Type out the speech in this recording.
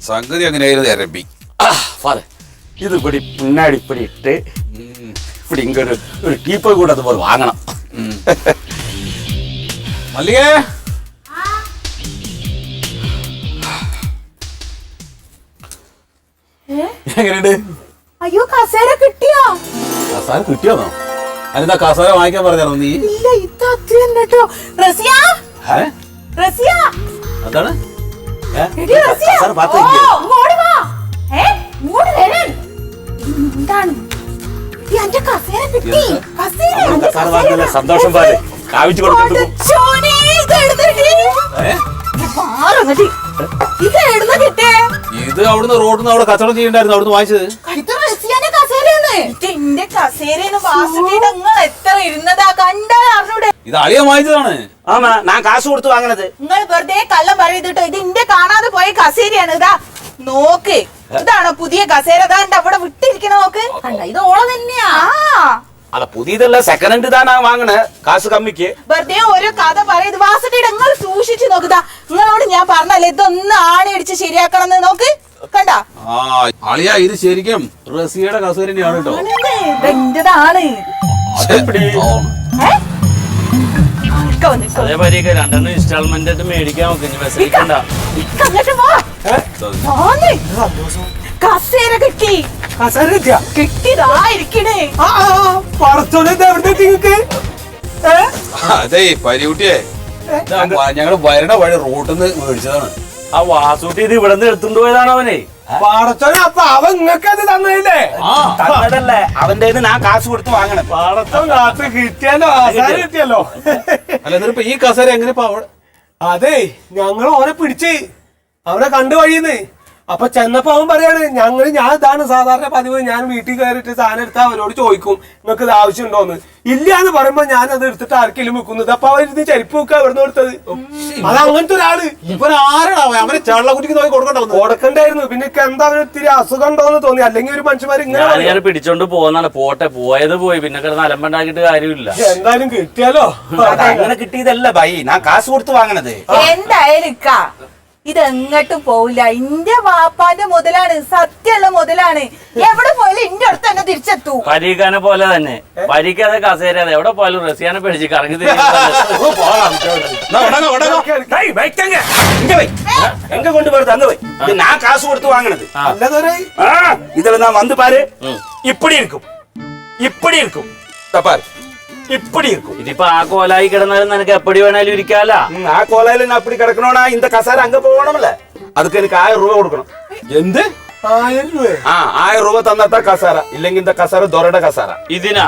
സംഗതി അങ്ങനെയായിരുന്നു രമ്പി. ഇത് இப்படி பின்னாடி இப்படி இட்டு இப்படி இங்க ஒரு டீப்பை கூட அது போய் வாங்கணும். മല്ലികേ എങ്ങനെയുണ്ട്? അയ്യോ കസേര കിട്ടിയോ? കസാര കിട്ടിയോന്നോ? അതിനെന്താ കസാര വാങ്ങിക്കാൻ പറഞ്ഞോ നീ? ഇല്ല ഇത് അത്രയും കേട്ടോ. റസിയ റസിയ എന്താണ്? എടി റസിയ ഓ ഇങ്ങോട്ട് വാ. ഇങ്ങോട്ട് വരാൻ എന്താണ്? ഈ അന്റെ കസേര കിട്ടി. കസാര വാങ്ങുന്ന സന്തോഷം പോലെ കാവിച്ചു കൊടുക്കുന്നു. ചോനെ ഇത് എടുത്തിട്ട് മാറങ്ങടി. ഇത് എടുന്ന കിട്ടേ? ഇത് അവിടുന്ന് റോഡിന്ന് അവിടെ കച്ചവടം ചെയ്യണ്ടായിരുന്നു, അവിടുന്ന് വാങ്ങിച്ചത്. ഇത് റസിയാന്റെ കസേരയാണ്. ഇതിന്റെ കസേരന്ന് വാസിട്ടിട്ട് നിങ്ങൾ എത്ര ഇരുന്നതാ കണ്ടാൽ അറിഞ്ഞൂടെ? ഇത് അളിയ വാങ്ങിച്ചതാണ്. ആമാ ഞാൻ കാശ് കൊടുത്ത് വാങ്ങണത്. നിങ്ങൾ വെറുതെ കള്ളം പറയട്ടോ. ഇത് ഇന്റെ കാണാതെ പോയ കസേരയാണ്. ഇതാ നോക്ക്, ഇതാണോ പുതിയ കസേര? അതാണ്ട് അവിടെ വിട്ടിരിക്കണ നോക്ക്. കണ്ട ഇത് ഓള തന്നെയാ. അല്ല പുതിയതല്ല, സെക്കൻഡ് ഹാൻഡ് താനാ വാങ്ങണേ കാശ് കമ്മിക്ക്. വെറുതെ ഓരോ കഥ പറയുന്നത് വാസട്ടിയുടെ നിങ്ങൾ സൂക്ഷിച്ചു നോക്കുതാ. നിങ്ങളോട് ഞാൻ പറഞ്ഞല്ലേ ഇതൊന്ന് ആണി അടിച്ച് ശരിയാക്കണം എന്ന് നോക്ക്. കണ്ട അളിയ ഇത് ശരിക്കും റസിയുടെ കസേര തന്നെയാണ് കേട്ടോ. എന്റേതാണ്. അതേമാതിരി രണ്ടെണ്ണം ഇൻസ്റ്റാൾമെന്റ് ആയിട്ട് മേടിക്കാൻ നോക്കണ്ട. കസേര കിട്ടി. കിട്ടിയതായിരിക്കണേ. അതെ പരികുട്ടിയെ, ഞങ്ങള് വരണ വഴി റോട്ടിൽ നിന്ന് മേടിച്ചതാണ്. ആ വാസൂട്ടി ഇത് ഇവിടെ നിന്ന് എടുത്തുകൊണ്ട് പോയതാണോ അവനെ? പാടച്ചോനെ അപ്പൊ അവൻ നിങ്ങൾക്ക് അത് തന്നതല്ലേ? തന്നതല്ലേ, അവന്റെ ഞാൻ കാശ് കൊടുത്ത് വാങ്ങണം. പാടച്ചോൻ കാത്ത് കിട്ടിയല്ലോ, കിട്ടിയല്ലോ. അല്ല എന്നിട്ട് ഈ കസേര എങ്ങനെ അതെ ഞങ്ങൾ ഓനെ പിടിച്ച് അവനെ കണ്ടു വഴിയുന്നേ. അപ്പൊ ചെന്നപ്പോ അവൻ പറയാണ് ഞാൻ ഇതാണ് സാധാരണ പതിവ്, ഞാൻ വീട്ടിൽ കയറിയിട്ട് സാധനം എടുത്താൽ അവനോട് ചോദിക്കും നിങ്ങൾക്ക് ഇത് ആവശ്യമുണ്ടോന്ന്. ഇല്ല എന്ന് പറയുമ്പോ ഞാൻ അത് എടുത്തിട്ട് ആർക്കെങ്കിലും വെക്കുന്നത്. അപ്പൊ അവരിത് ചെരുപ്പ് വെക്കുക എവിടുന്ന് കൊടുത്തത്. അത് അങ്ങനത്തെ ഒരാള്. ഇവൻ ആരാടാ? അവനെ ചള്ളക്കുട്ടിക്ക് നോക്കി കൊടുക്കണ്ടായിരുന്നു. പിന്നെ എന്താ അവന് ഇത്തിരി അസുഖം ഉണ്ടോന്ന് തോന്നി. അല്ലെങ്കിൽ ഒരു മനുഷ്യന്മാർ ഇങ്ങനെ പിടിച്ചോണ്ട് പോകുന്നതാണ്. പോയത് പോയി, പിന്നെ കിടന്ന് അലമ്പണ്ടാക്കിട്ട് കാര്യമില്ല. എന്തായാലും കിട്ടിയാലോ. അങ്ങനെ കിട്ടിയതല്ല ബൈ, ഞാൻ കാശ് കൊടുത്ത് വാങ്ങണത്. എന്തായാലും ഇത് എങ്ങോട്ടും പോവില്ല. ഇന്റെ വാപ്പാന്റെ മുതലാണ്, സത്യമുള്ള മുതലാണ്. എവിടെ പോയാലും ഇന്റെ അടുത്ത് തന്നെ തിരിച്ചെത്തൂ. പരീക്കാനെ പോലെ തന്നെ പരീക്കാതെ കസേര എവിടെ പോയാലും റസിയാനെ പിടിച്ച് കറങ്ങി എങ്ക കൊണ്ടുപോയത് അങ്ങ് പോയി. ഞാൻ കാശ് കൊടുത്ത് വാങ്ങണത്. ഇതിൽ ഞാൻ വന്ന് പാര്, ഇപ്പടി ഇരിക്കും, ഇപ്പടി ഇരിക്കും, തപ്പാർ இப்படி இருக்கும். ഇതിപ്പോ ആ കോലായി കിടന്നാലും നിനക്ക് എപ്പടി വേണാലും ഇരിക്കാല. ആ കോലായിൽ ഞാൻ അപ്പടി കിടക്കണോണാ இந்த കസാര അങ്ങ് പോകണമല്ലേ? அதுக்கு എനിക്ക് 1000 രൂപ കൊടുക്കണം. എന്ത് 1000 രൂപ? 1000 രൂപ തന്നിട്ടാ കസാര, ഇല്ലെങ്കിൽ இந்த കസാര ദൊരയുടെ കസാര. ഇതിനാ